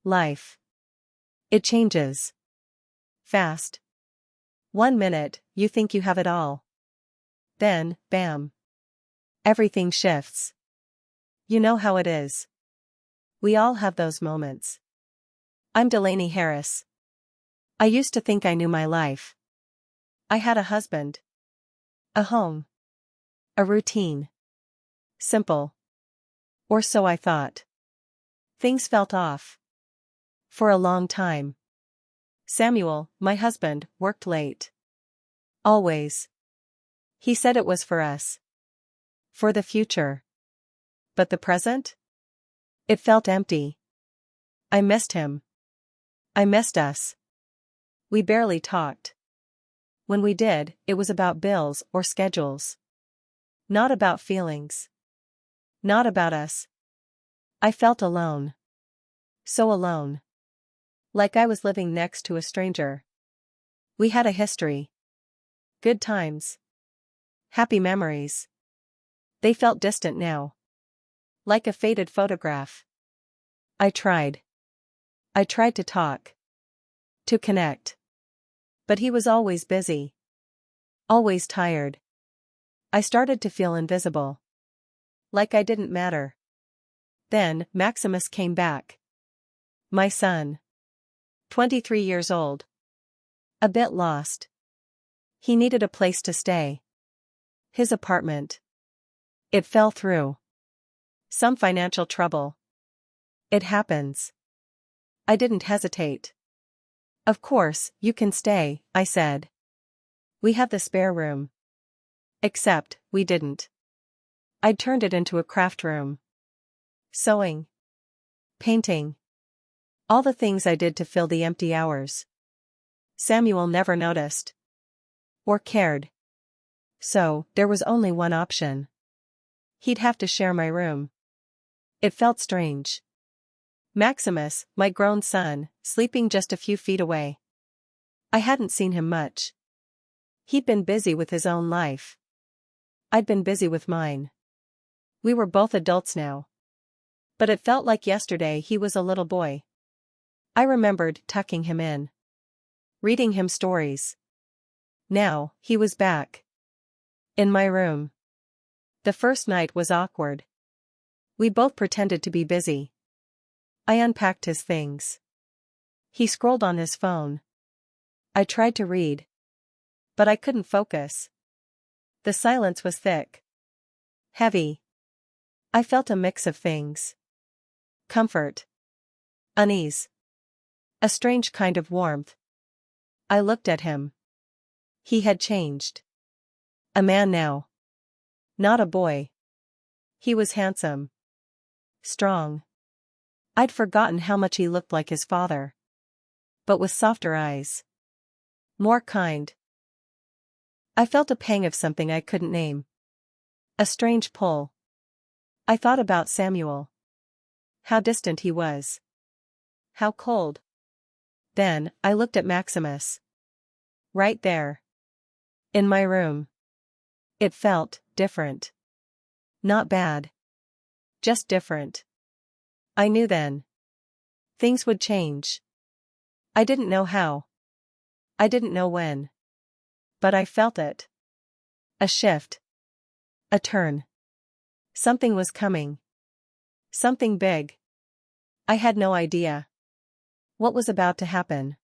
Life. It changes. Fast. 1 minute, you think you have it all. Then, bam. Everything shifts. You know how it is. We all have those moments. I'm Delaney Harris. I used to think I knew my life. I had a husband. A home. A routine. Simple. Or so I thought. Things felt off. For a long time. Samuel, my husband, worked late. Always. He said it was for us. For the future. But the present? It felt empty. I missed him. I missed us. We barely talked. When we did, it was about bills or schedules. Not about feelings. Not about us. I felt alone. So alone. Like I was living next to a stranger. We had a history. Good times. Happy memories. They felt distant now. Like a faded photograph. I tried. I tried to talk. To connect. But he was always busy. Always tired. I started to feel invisible. Like I didn't matter. Then, Maximus came back. My son. 23 years old. A bit lost. He needed a place to stay. His apartment. It fell through. Some financial trouble. It happens. I didn't hesitate. Of course, you can stay, I said. We have the spare room. Except, we didn't. I'd turned it into a craft room. Sewing. Painting. All the things I did to fill the empty hours. Samuel never noticed. Or cared. So, there was only one option. He'd have to share my room. It felt strange. Maximus, my grown son, sleeping just a few feet away. I hadn't seen him much. He'd been busy with his own life. I'd been busy with mine. We were both adults now. But it felt like yesterday he was a little boy. I remembered tucking him in. Reading him stories. Now, he was back. In my room. The first night was awkward. We both pretended to be busy. I unpacked his things. He scrolled on his phone. I tried to read. But I couldn't focus. The silence was thick. Heavy. I felt a mix of things. Comfort. Unease. A strange kind of warmth. I looked at him. He had changed. A man now. Not a boy. He was handsome. Strong. I'd forgotten how much he looked like his father. But with softer eyes. More kind. I felt a pang of something I couldn't name. A strange pull. I thought about Samuel. How distant he was. How cold. Then, I looked at Maximus. Right there. In my room. It felt different. Not bad. Just different. I knew then. Things would change. I didn't know how. I didn't know when. But I felt it. A shift. A turn. Something was coming. Something big. I had no idea. What was about to happen?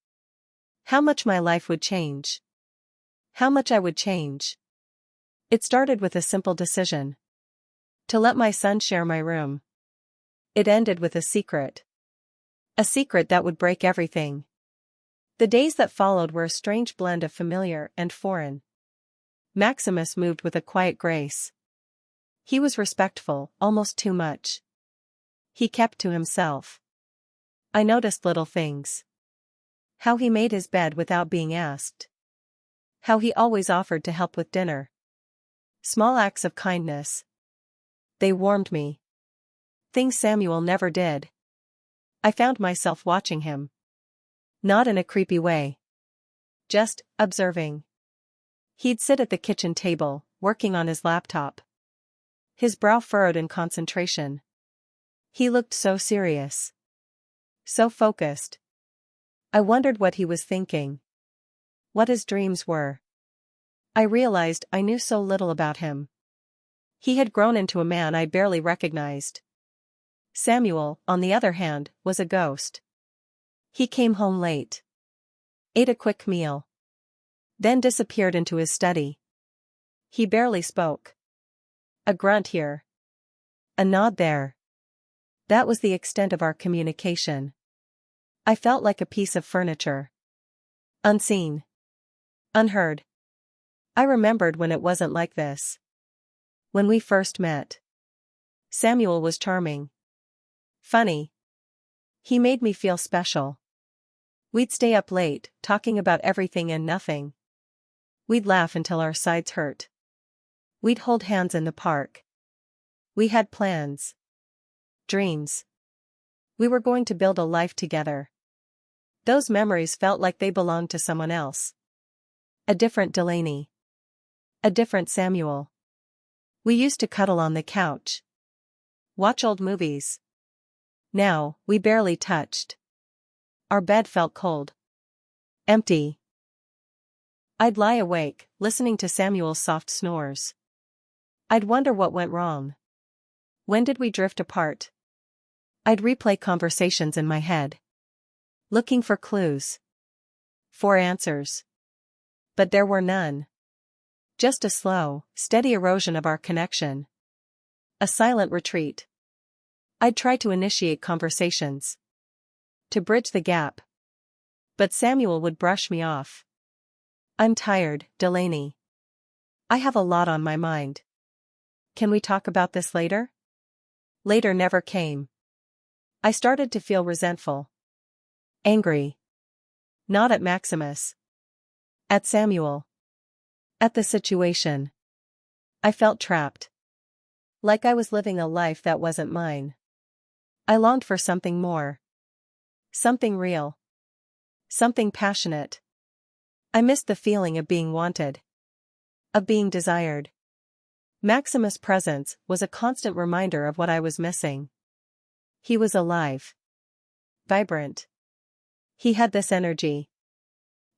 How much my life would change? How much I would change? It started with a simple decision. To let my son share my room. It ended with a secret. A secret that would break everything. The days that followed were a strange blend of familiar and foreign. Maximus moved with a quiet grace. He was respectful, almost too much. He kept to himself. I noticed little things. How he made his bed without being asked. How he always offered to help with dinner. Small acts of kindness. They warmed me. Things Samuel never did. I found myself watching him. Not in a creepy way. Just observing. He'd sit at the kitchen table, working on his laptop. His brow furrowed in concentration. He looked so serious. So focused. I wondered what he was thinking. What his dreams were. I realized I knew so little about him. He had grown into a man I barely recognized. Samuel, on the other hand, was a ghost. He came home late. Ate a quick meal. Then disappeared into his study. He barely spoke. A grunt here. A nod there. That was the extent of our communication. I felt like a piece of furniture. Unseen. Unheard. I remembered when it wasn't like this. When we first met. Samuel was charming. Funny. He made me feel special. We'd stay up late, talking about everything and nothing. We'd laugh until our sides hurt. We'd hold hands in the park. We had plans. Dreams. We were going to build a life together. Those memories felt like they belonged to someone else. A different Delaney. A different Samuel. We used to cuddle on the couch. Watch old movies. Now, we barely touched. Our bed felt cold. Empty. I'd lie awake, listening to Samuel's soft snores. I'd wonder what went wrong. When did we drift apart? I'd replay conversations in my head. Looking for clues. For answers. But there were none. Just a slow, steady erosion of our connection. A silent retreat. I'd try to initiate conversations. To bridge the gap. But Samuel would brush me off. I'm tired, Delaney. I have a lot on my mind. Can we talk about this later? Later never came. I started to feel resentful. Angry. Not at Maximus. At Samuel. At the situation. I felt trapped. Like I was living a life that wasn't mine. I longed for something more. Something real. Something passionate. I missed the feeling of being wanted. Of being desired. Maximus' presence was a constant reminder of what I was missing. He was alive. Vibrant. He had this energy.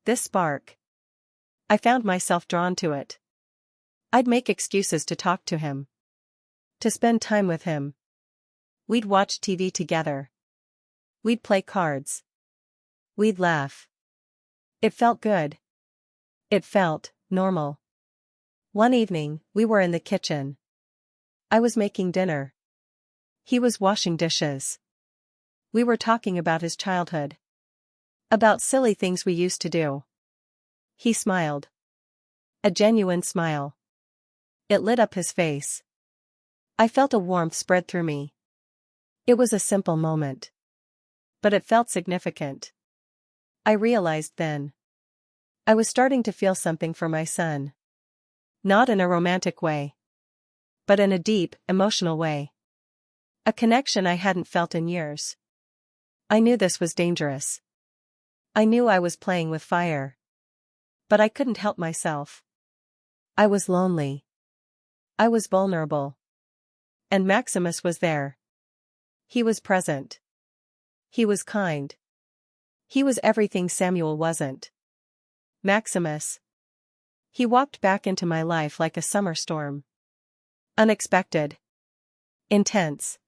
This spark. I found myself drawn to it. I'd make excuses to talk to him. To spend time with him. We'd watch TV together. We'd play cards. We'd laugh. It felt good. It felt normal. One evening, we were in the kitchen. I was making dinner. He was washing dishes. We were talking about his childhood. About silly things we used to do. He smiled. A genuine smile. It lit up his face. I felt a warmth spread through me. It was a simple moment. But it felt significant. I realized then. I was starting to feel something for my son. Not in a romantic way. But in a deep, emotional way. A connection I hadn't felt in years. I knew this was dangerous. I knew I was playing with fire. But I couldn't help myself. I was lonely. I was vulnerable. And Maximus was there. He was present. He was kind. He was everything Samuel wasn't. Maximus. He walked back into my life like a summer storm. Unexpected. Intense.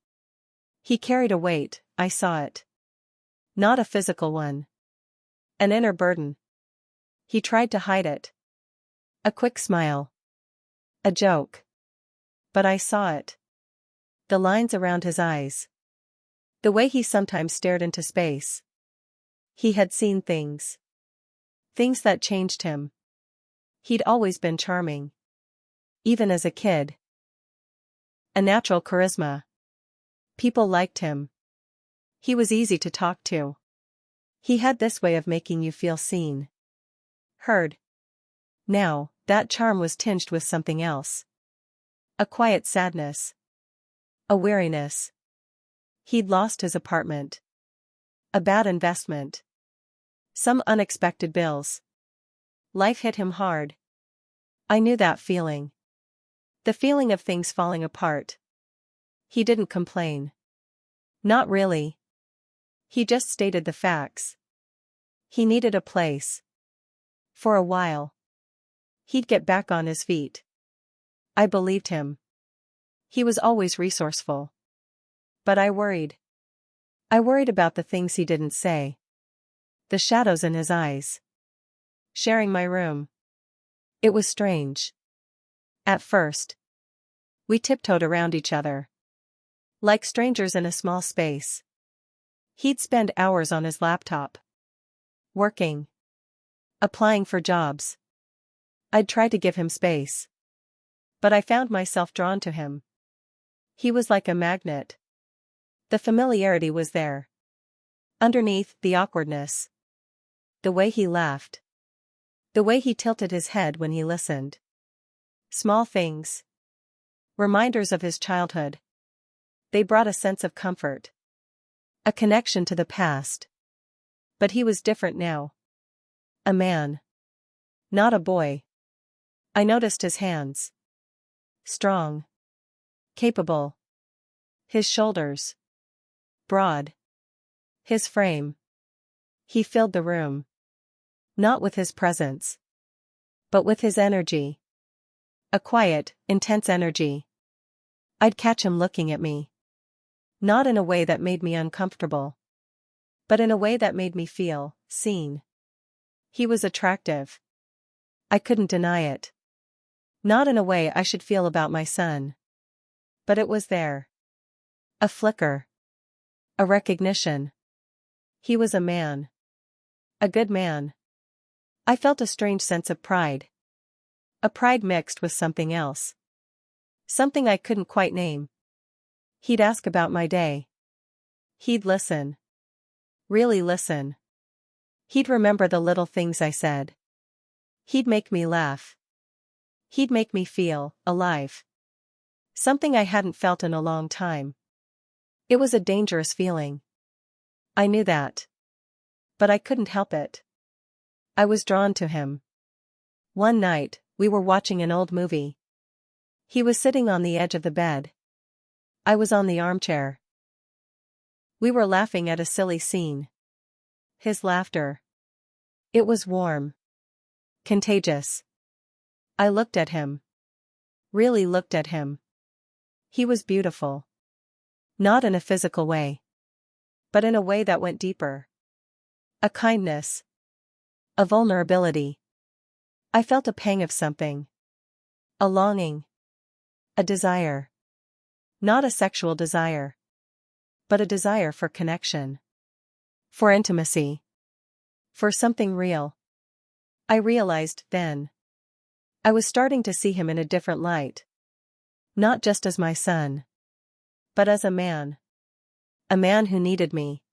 He carried a weight, I saw it. Not a physical one. An inner burden. He tried to hide it. A quick smile. A joke. But I saw it. The lines around his eyes. The way he sometimes stared into space. He had seen things. Things that changed him. He'd always been charming. Even as a kid. A natural charisma. People liked him. He was easy to talk to. He had this way of making you feel seen. Heard. Now, that charm was tinged with something else. A quiet sadness. A weariness. He'd lost his apartment. A bad investment. Some unexpected bills. Life hit him hard. I knew that feeling. The feeling of things falling apart. He didn't complain. Not really. He just stated the facts. He needed a place. For a while. He'd get back on his feet. I believed him. He was always resourceful. But I worried. I worried about the things he didn't say. The shadows in his eyes. Sharing my room. It was strange. At first. We tiptoed around each other. Like strangers in a small space. He'd spend hours on his laptop. Working. Applying for jobs. I'd try to give him space. But I found myself drawn to him. He was like a magnet. The familiarity was there. Underneath the awkwardness. The way he laughed. The way he tilted his head when he listened. Small things. Reminders of his childhood. They brought a sense of comfort. A connection to the past. But he was different now. A man. Not a boy. I noticed his hands. Strong. Capable. His shoulders. Broad. His frame. He filled the room. Not with his presence. But with his energy. A quiet, intense energy. I'd catch him looking at me. Not in a way that made me uncomfortable. But in a way that made me feel seen. He was attractive. I couldn't deny it. Not in a way I should feel about my son. But it was there. A flicker. A recognition. He was a man. A good man. I felt a strange sense of pride. A pride mixed with something else. Something I couldn't quite name. He'd ask about my day. He'd listen. Really listen. He'd remember the little things I said. He'd make me laugh. He'd make me feel alive. Something I hadn't felt in a long time. It was a dangerous feeling. I knew that. But I couldn't help it. I was drawn to him. One night, we were watching an old movie. He was sitting on the edge of the bed. I was on the armchair. We were laughing at a silly scene. His laughter. It was warm. Contagious. I looked at him. Really looked at him. He was beautiful. Not in a physical way. But in a way that went deeper. A kindness. A vulnerability. I felt a pang of something. A longing. A desire. Not a sexual desire. But a desire for connection. For intimacy. For something real. I realized then. I was starting to see him in a different light. Not just as my son. But as a man. A man who needed me.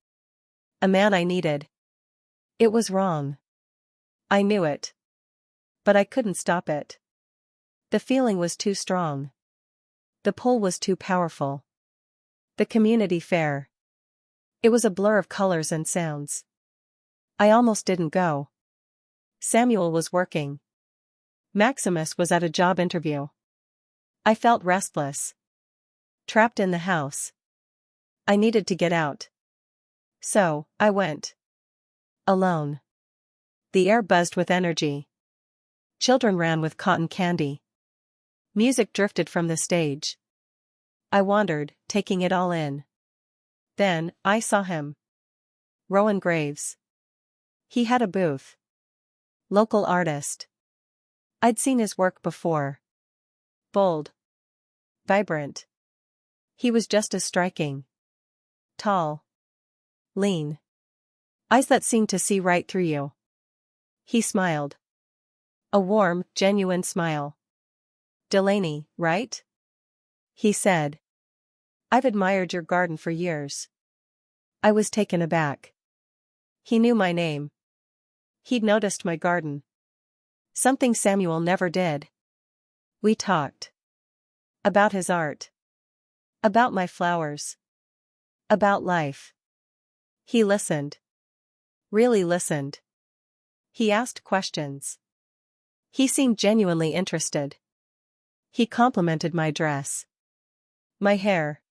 A man I needed. It was wrong. I knew it. But I couldn't stop it. The feeling was too strong. The pull was too powerful. The community fair. It was a blur of colors and sounds. I almost didn't go. Samuel was working. Maximus was at a job interview. I felt restless. Trapped in the house. I needed to get out. So, I went. Alone. The air buzzed with energy. Children ran with cotton candy. Music drifted from the stage. I wandered, taking it all in. Then, I saw him. Rowan Graves. He had a booth. Local artist. I'd seen his work before. Bold. Vibrant. He was just as striking. Tall. Lean. Eyes that seemed to see right through you. He smiled. A warm, genuine smile. "Delaney, right?" he said. "I've admired your garden for years." I was taken aback. He knew my name. He'd noticed my garden. Something Samuel never did. We talked. About his art. About my flowers. About life. He listened. Really listened. He asked questions. He seemed genuinely interested. He complimented my dress. My hair.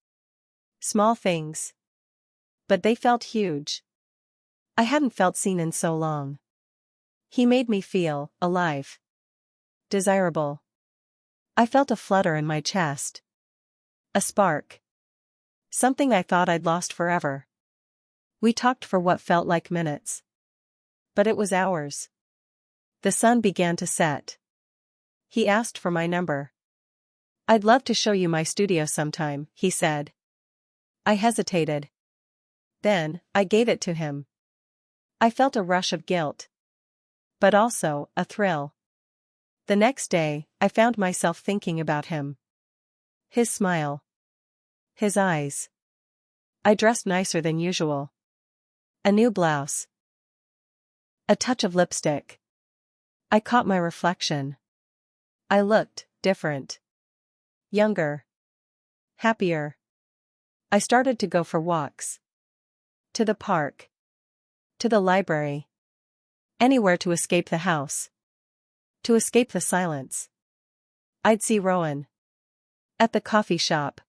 Small things. But they felt huge. I hadn't felt seen in so long. He made me feel alive. Desirable. I felt a flutter in my chest. A spark. Something I thought I'd lost forever. We talked for what felt like minutes. But it was hours. The sun began to set. He asked for my number. "I'd love to show you my studio sometime," he said. I hesitated. Then, I gave it to him. I felt a rush of guilt. But also, a thrill. The next day, I found myself thinking about him. His smile. His eyes. I dressed nicer than usual. A new blouse. A touch of lipstick. I caught my reflection. I looked different. Younger. Happier. I started to go for walks. To the park. To the library. Anywhere to escape the house. To escape the silence. I'd see Rowan. At the coffee shop.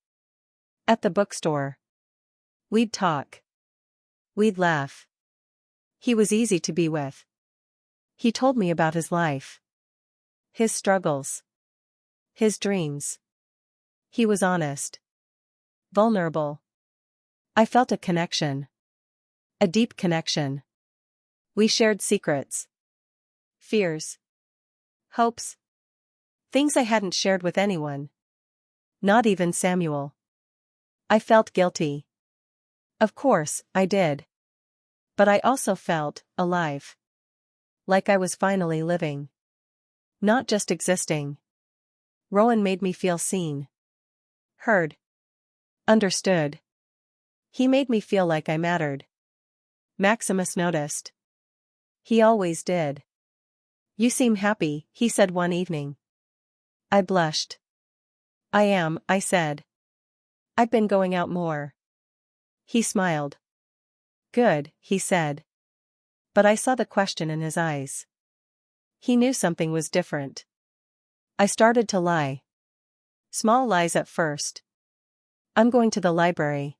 At the bookstore. We'd talk. We'd laugh. He was easy to be with. He told me about his life. His struggles. His dreams. He was honest. Vulnerable. I felt a connection. A deep connection. We shared secrets. Fears. Hopes. Things I hadn't shared with anyone. Not even Samuel. I felt guilty. Of course, I did. But I also felt alive. Like I was finally living. Not just existing. Rowan made me feel seen. Heard. Understood. He made me feel like I mattered. Maximus noticed. He always did. "You seem happy," he said one evening. I blushed. "I am," I said. "I've been going out more." He smiled. "Good," he said. But I saw the question in his eyes. He knew something was different. I started to lie. Small lies at first. "I'm going to the library.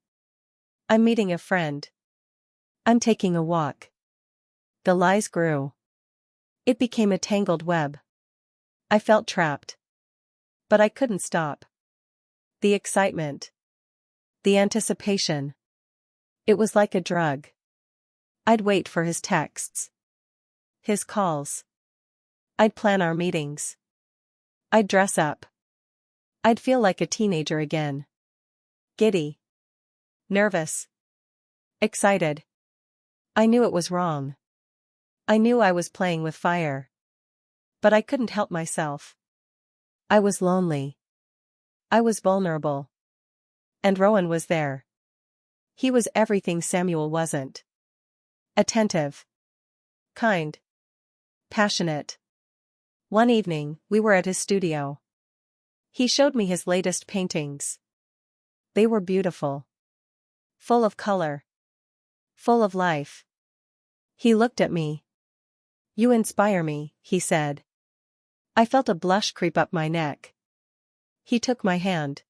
I'm meeting a friend. I'm taking a walk." The lies grew. It became a tangled web. I felt trapped. But I couldn't stop. The excitement. The anticipation. It was like a drug. I'd wait for his texts. His calls. I'd plan our meetings. I'd dress up. I'd feel like a teenager again. Giddy. Nervous. Excited. I knew it was wrong. I knew I was playing with fire. But I couldn't help myself. I was lonely. I was vulnerable. And Rowan was there. He was everything Samuel wasn't. Attentive. Kind. Passionate. One evening, we were at his studio. He showed me his latest paintings. They were beautiful. Full of color. Full of life. He looked at me. "You inspire me," he said. I felt a blush creep up my neck. He took my hand.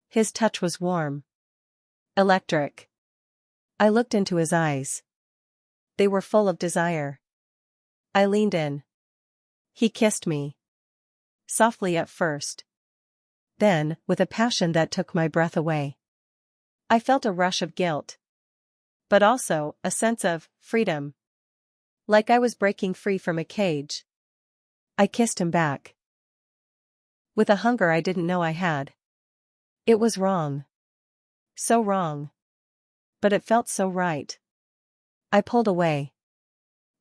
His touch was warm. Electric. I looked into his eyes. They were full of desire. I leaned in. He kissed me. Softly at first. Then, with a passion that took my breath away. I felt a rush of guilt. But also, a sense of freedom. Like I was breaking free from a cage. I kissed him back. With a hunger I didn't know I had. It was wrong. So wrong. But it felt so right. I pulled away.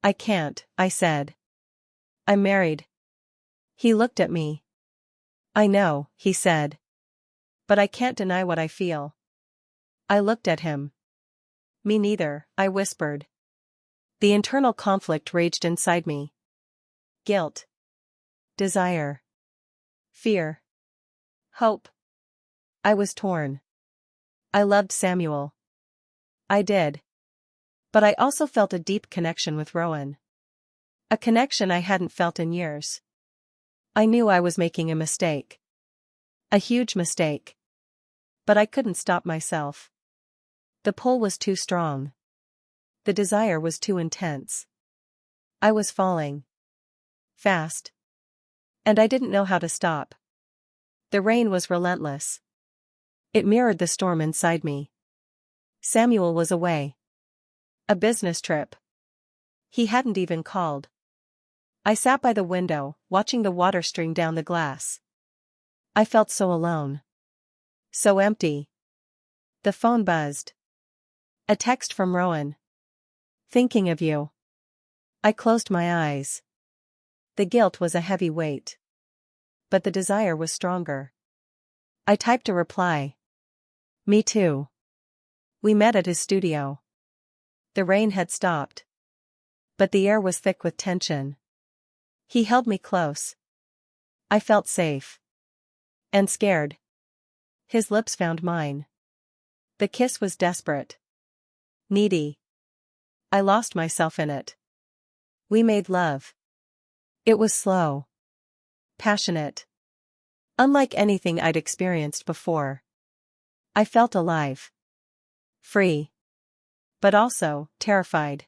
"I can't," I said. "I'm married." He looked at me. "I know," he said. "But I can't deny what I feel." I looked at him. "Me neither," I whispered. The internal conflict raged inside me. Guilt. Desire. Fear. Hope. I was torn. I loved Samuel. I did. But I also felt a deep connection with Rowan. A connection I hadn't felt in years. I knew I was making a mistake. A huge mistake. But I couldn't stop myself. The pull was too strong. The desire was too intense. I was falling. Fast. And I didn't know how to stop. The rain was relentless. It mirrored the storm inside me. Samuel was away. A business trip. He hadn't even called. I sat by the window, watching the water stream down the glass. I felt so alone. So empty. The phone buzzed. A text from Rowan. Thinking of you. I closed my eyes. The guilt was a heavy weight. But the desire was stronger. I typed a reply. Me too. We met at his studio. The rain had stopped. But the air was thick with tension. He held me close. I felt safe. And scared. His lips found mine. The kiss was desperate. Needy. I lost myself in it. We made love. It was slow. Passionate. Unlike anything I'd experienced before. I felt alive. Free. But also, terrified.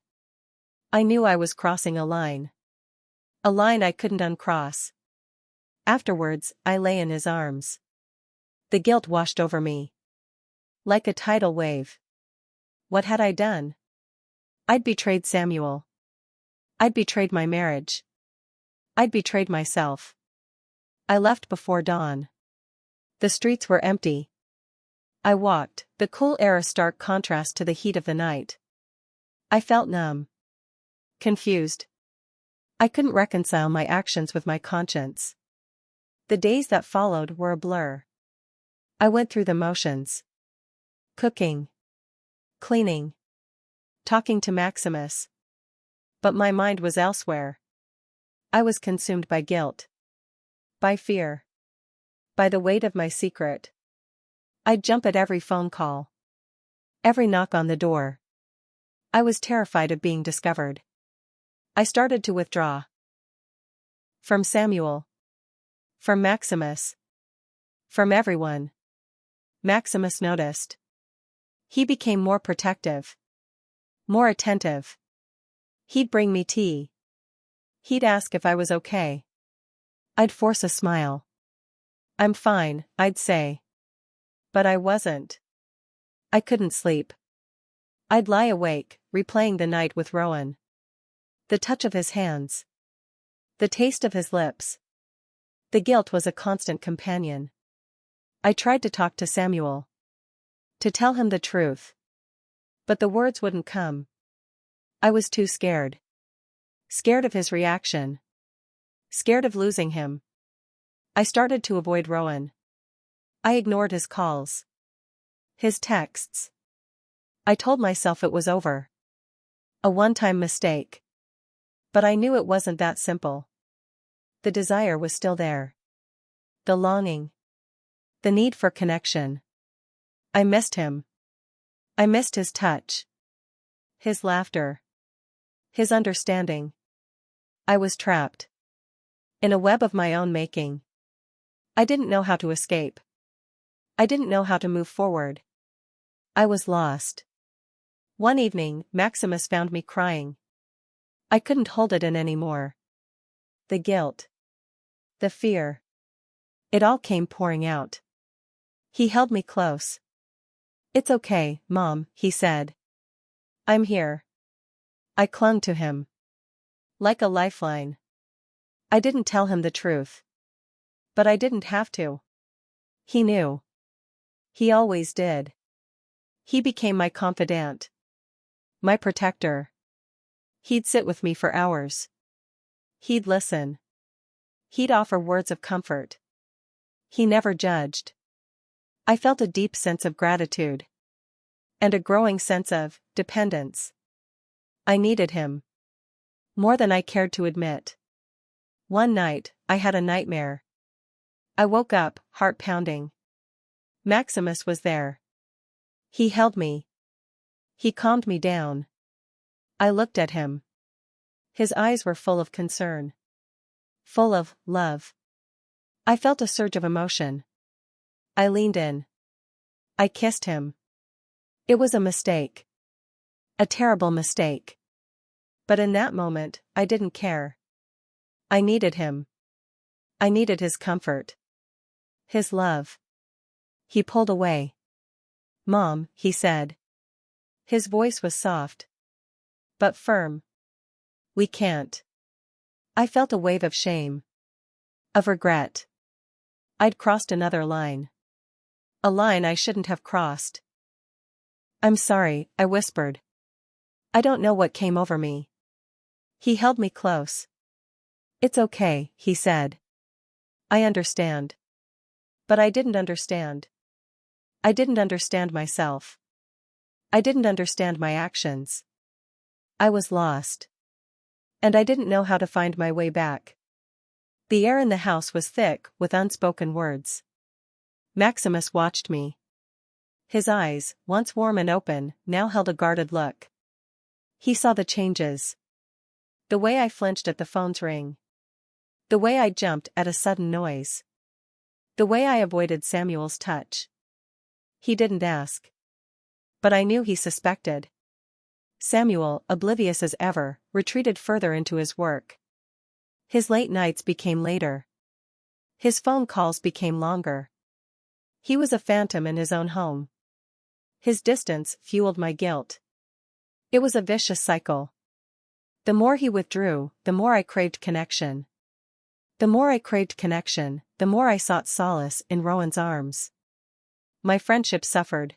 I knew I was crossing a line. A line I couldn't uncross. Afterwards, I lay in his arms. The guilt washed over me. Like a tidal wave. What had I done? I'd betrayed Samuel. I'd betrayed my marriage. I'd betrayed myself. I left before dawn. The streets were empty. I walked, the cool air a stark contrast to the heat of the night. I felt numb. Confused. I couldn't reconcile my actions with my conscience. The days that followed were a blur. I went through the motions. Cooking. Cleaning. Talking to Maximus. But my mind was elsewhere. I was consumed by guilt. By fear. By the weight of my secret. I'd jump at every phone call. Every knock on the door. I was terrified of being discovered. I started to withdraw. From Samuel. From Maximus. From everyone. Maximus noticed. He became more protective. More attentive. He'd bring me tea. He'd ask if I was okay. I'd force a smile. I'm fine, I'd say. But I wasn't. I couldn't sleep. I'd lie awake, replaying the night with Rowan. The touch of his hands. The taste of his lips. The guilt was a constant companion. I tried to talk to Samuel. To tell him the truth. But the words wouldn't come. I was too scared. Scared of his reaction. Scared of losing him. I started to avoid Rowan. I ignored his calls. His texts. I told myself it was over. A one-time mistake. But I knew it wasn't that simple. The desire was still there. The longing. The need for connection. I missed him. I missed his touch. His laughter. His understanding. I was trapped. In a web of my own making. I didn't know how to escape. I didn't know how to move forward. I was lost. One evening, Maximus found me crying. I couldn't hold it in anymore. The guilt. The fear. It all came pouring out. He held me close. It's okay, Mom, he said. I'm here. I clung to him. Like a lifeline. I didn't tell him the truth. But I didn't have to. He knew. He always did. He became my confidant. My protector. He'd sit with me for hours. He'd listen. He'd offer words of comfort. He never judged. I felt a deep sense of gratitude. And a growing sense of dependence. I needed him. More than I cared to admit. One night, I had a nightmare. I woke up, heart pounding. Maximus was there. He held me. He calmed me down. I looked at him. His eyes were full of concern. Full of love. I felt a surge of emotion. I leaned in. I kissed him. It was a mistake. A terrible mistake. But in that moment, I didn't care. I needed him. I needed his comfort. His love. He pulled away. "Mom," he said. His voice was soft. But firm. "We can't." I felt a wave of shame. Of regret. I'd crossed another line. A line I shouldn't have crossed. "I'm sorry," I whispered. "I don't know what came over me." He held me close. "It's okay," he said. "I understand." But I didn't understand. I didn't understand myself. I didn't understand my actions. I was lost. And I didn't know how to find my way back. The air in the house was thick with unspoken words. Maximus watched me. His eyes, once warm and open, now held a guarded look. He saw the changes. The way I flinched at the phone's ring. The way I jumped at a sudden noise. The way I avoided Samuel's touch. He didn't ask. But I knew he suspected. Samuel, oblivious as ever, retreated further into his work. His late nights became later. His phone calls became longer. He was a phantom in his own home. His distance fueled my guilt. It was a vicious cycle. The more he withdrew, the more I craved connection. The more I craved connection, the more I sought solace in Rowan's arms. My friendship suffered.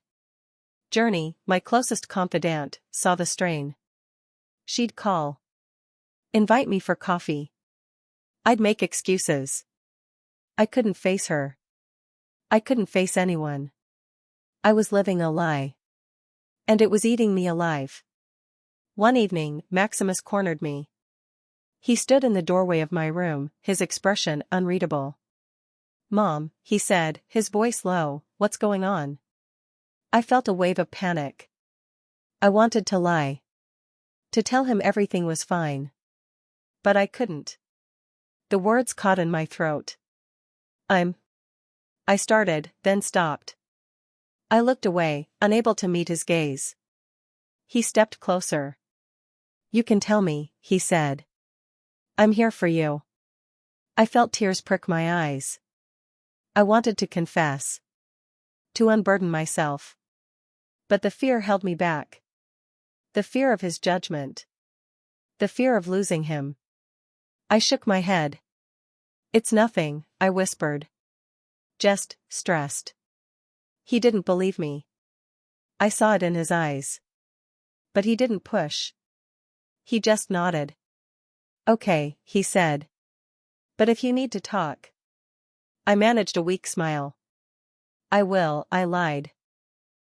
Journey, my closest confidant, saw the strain. She'd call. Invite me for coffee. I'd make excuses. I couldn't face her. I couldn't face anyone. I was living a lie. And it was eating me alive. One evening, Maximus cornered me. He stood in the doorway of my room, his expression unreadable. "Mom," he said, his voice low, "what's going on?" I felt a wave of panic. I wanted to lie. To tell him everything was fine. But I couldn't. The words caught in my throat. I started, then stopped. I looked away, unable to meet his gaze. He stepped closer. "You can tell me," he said. "I'm here for you." I felt tears prick my eyes. I wanted to confess. To unburden myself. But the fear held me back. The fear of his judgment. The fear of losing him. I shook my head. "It's nothing," I whispered. "Just stressed." He didn't believe me. I saw it in his eyes. But he didn't push. He just nodded. "Okay," he said. "But if you need to talk." I managed a weak smile. "I will," I lied.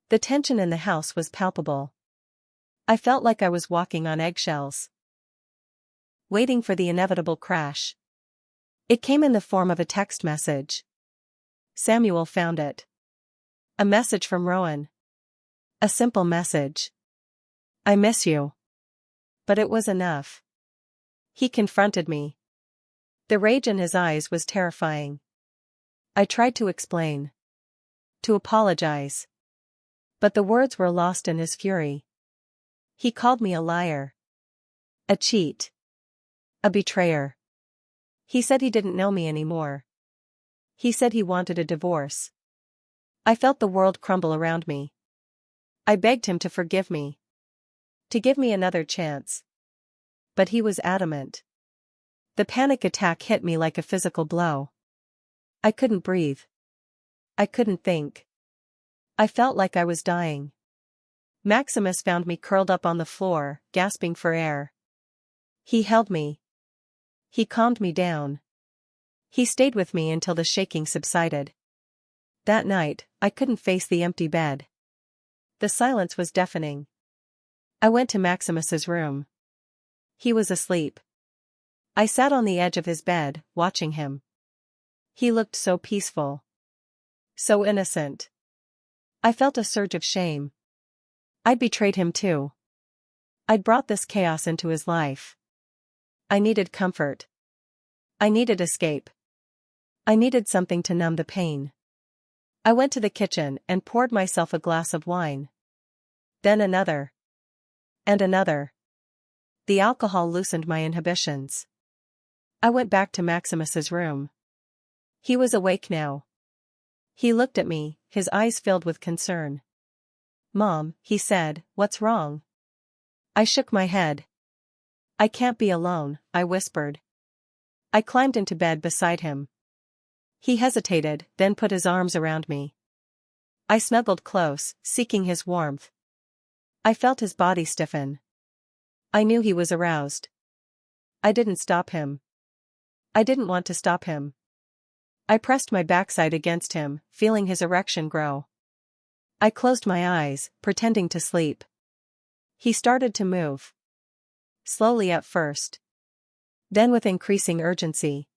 The tension in the house was palpable. I felt like I was walking on eggshells. Waiting for the inevitable crash. It came in the form of a text message. Samuel found it. A message from Rowan. A simple message. "I miss you." But it was enough. He confronted me. The rage in his eyes was terrifying. I tried to explain. To apologize. But the words were lost in his fury. He called me a liar. A cheat. A betrayer. He said he didn't know me anymore. He said he wanted a divorce. I felt the world crumble around me. I begged him to forgive me. To give me another chance. But he was adamant. The panic attack hit me like a physical blow. I couldn't breathe. I couldn't think. I felt like I was dying. Maximus found me curled up on the floor, gasping for air. He held me. He calmed me down. He stayed with me until the shaking subsided. That night, I couldn't face the empty bed. The silence was deafening. I went to Maximus's room. He was asleep. I sat on the edge of his bed, watching him. He looked so peaceful. So innocent. I felt a surge of shame. I'd betrayed him too. I'd brought this chaos into his life. I needed comfort. I needed escape. I needed something to numb the pain. I went to the kitchen and poured myself a glass of wine. Then another. And another. The alcohol loosened my inhibitions. I went back to Maximus's room. He was awake now. He looked at me, his eyes filled with concern. "Mom," he said, "what's wrong?" I shook my head. "I can't be alone," I whispered. I climbed into bed beside him. He hesitated, then put his arms around me. I snuggled close, seeking his warmth. I felt his body stiffen. I knew he was aroused. I didn't stop him. I didn't want to stop him. I pressed my backside against him, feeling his erection grow. I closed my eyes, pretending to sleep. He started to move. Slowly at first. Then with increasing urgency.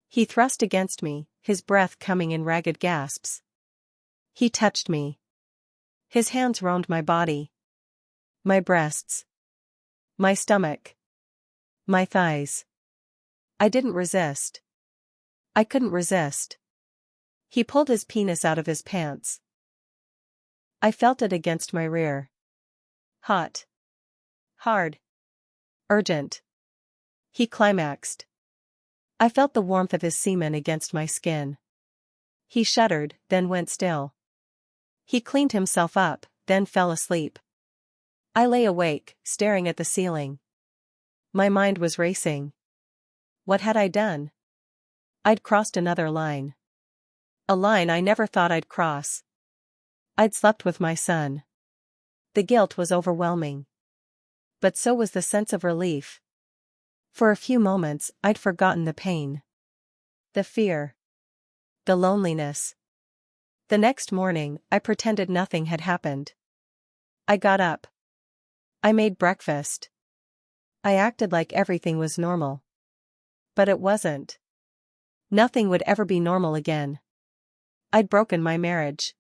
He thrust against me, his breath coming in ragged gasps. He touched me. His hands roamed my body. My breasts. My stomach. My thighs. I didn't resist. I couldn't resist. He pulled his penis out of his pants. I felt it against my rear. Hot. Hard. Urgent. He climaxed. I felt the warmth of his semen against my skin. He shuddered, then went still. He cleaned himself up, then fell asleep. I lay awake, staring at the ceiling. My mind was racing. What had I done? I'd crossed another line. A line I never thought I'd cross. I'd slept with my son. The guilt was overwhelming. But so was the sense of relief. For a few moments, I'd forgotten the pain. The fear. The loneliness. The next morning, I pretended nothing had happened. I got up. I made breakfast. I acted like everything was normal. But it wasn't. Nothing would ever be normal again. I'd broken my marriage.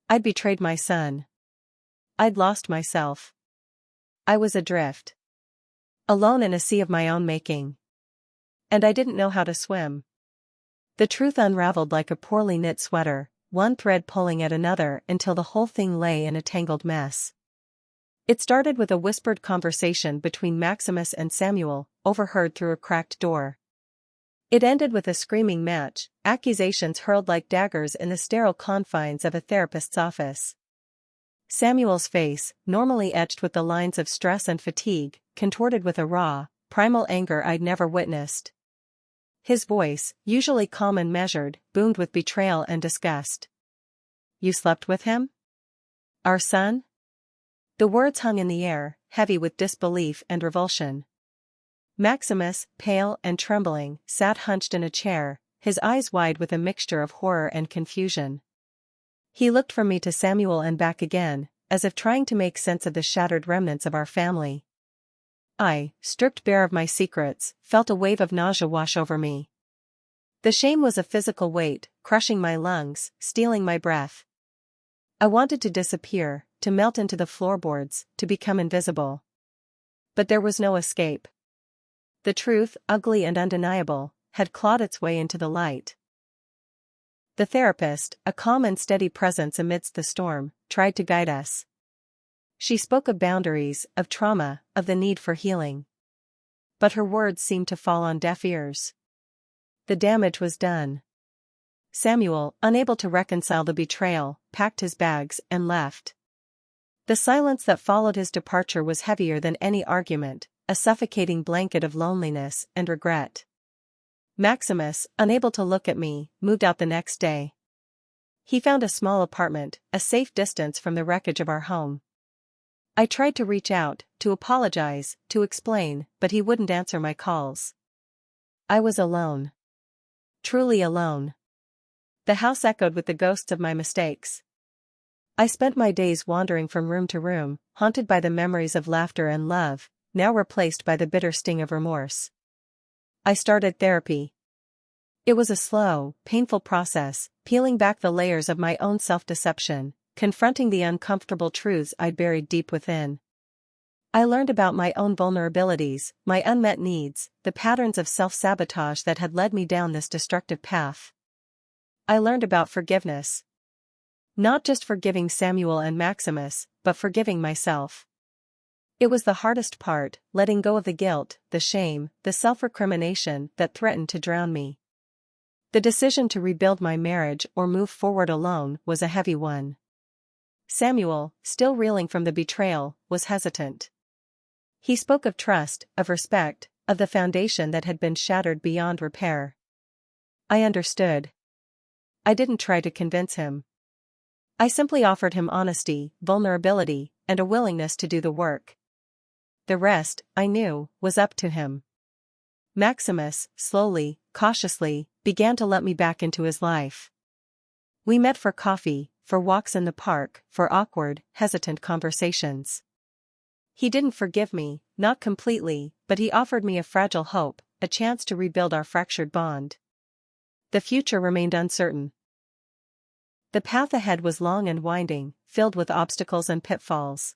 I'd betrayed my son. I'd lost myself. I was adrift. Alone in a sea of my own making. And I didn't know how to swim. The truth unraveled like a poorly knit sweater, one thread pulling at another until the whole thing lay in a tangled mess. It started with a whispered conversation between Maximus and Samuel, overheard through a cracked door. It ended with a screaming match, accusations hurled like daggers in the sterile confines of a therapist's office. Samuel's face, normally etched with the lines of stress and fatigue, contorted with a raw, primal anger I'd never witnessed. His voice, usually calm and measured, boomed with betrayal and disgust. "You slept with him? Our son?" The words hung in the air, heavy with disbelief and revulsion. Maximus, pale and trembling, sat hunched in a chair, his eyes wide with a mixture of horror and confusion. He looked from me to Samuel and back again, as if trying to make sense of the shattered remnants of our family. I, stripped bare of my secrets, felt a wave of nausea wash over me. The shame was a physical weight, crushing my lungs, stealing my breath. I wanted to disappear, to melt into the floorboards, to become invisible. But there was no escape. The truth, ugly and undeniable, had clawed its way into the light. The therapist, a calm and steady presence amidst the storm, tried to guide us. She spoke of boundaries, of trauma, of the need for healing. But her words seemed to fall on deaf ears. The damage was done. Samuel, unable to reconcile the betrayal, packed his bags and left. The silence that followed his departure was heavier than any argument, a suffocating blanket of loneliness and regret. Maximus, unable to look at me, moved out the next day. He found a small apartment, a safe distance from the wreckage of our home. I tried to reach out, to apologize, to explain, but he wouldn't answer my calls. I was alone. Truly alone. The house echoed with the ghosts of my mistakes. I spent my days wandering from room to room, haunted by the memories of laughter and love, now replaced by the bitter sting of remorse. I started therapy. It was a slow, painful process, peeling back the layers of my own self-deception, confronting the uncomfortable truths I'd buried deep within. I learned about my own vulnerabilities, my unmet needs, the patterns of self-sabotage that had led me down this destructive path. I learned about forgiveness. Not just forgiving Samuel and Maximus, but forgiving myself. It was the hardest part, letting go of the guilt, the shame, the self-recrimination that threatened to drown me. The decision to rebuild my marriage or move forward alone was a heavy one. Samuel, still reeling from the betrayal, was hesitant. He spoke of trust, of respect, of the foundation that had been shattered beyond repair. I understood. I didn't try to convince him. I simply offered him honesty, vulnerability, and a willingness to do the work. The rest, I knew, was up to him. Maximus, slowly, cautiously, began to let me back into his life. We met for coffee, for walks in the park, for awkward, hesitant conversations. He didn't forgive me, not completely, but he offered me a fragile hope, a chance to rebuild our fractured bond. The future remained uncertain. The path ahead was long and winding, filled with obstacles and pitfalls.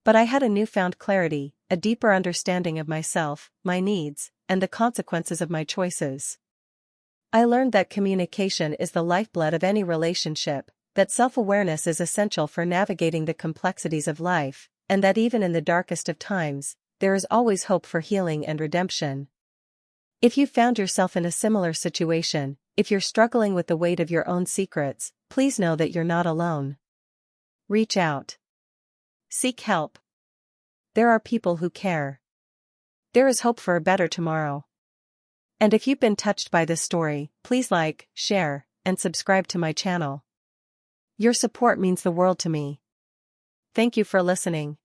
But I had a newfound clarity, a deeper understanding of myself, my needs, and the consequences of my choices. I learned that communication is the lifeblood of any relationship, that self-awareness is essential for navigating the complexities of life, and that even in the darkest of times, there is always hope for healing and redemption. If you found yourself in a similar situation, if you're struggling with the weight of your own secrets, please know that you're not alone. Reach out. Seek help. There are people who care. There is hope for a better tomorrow. And if you've been touched by this story, please like, share, and subscribe to my channel. Your support means the world to me. Thank you for listening.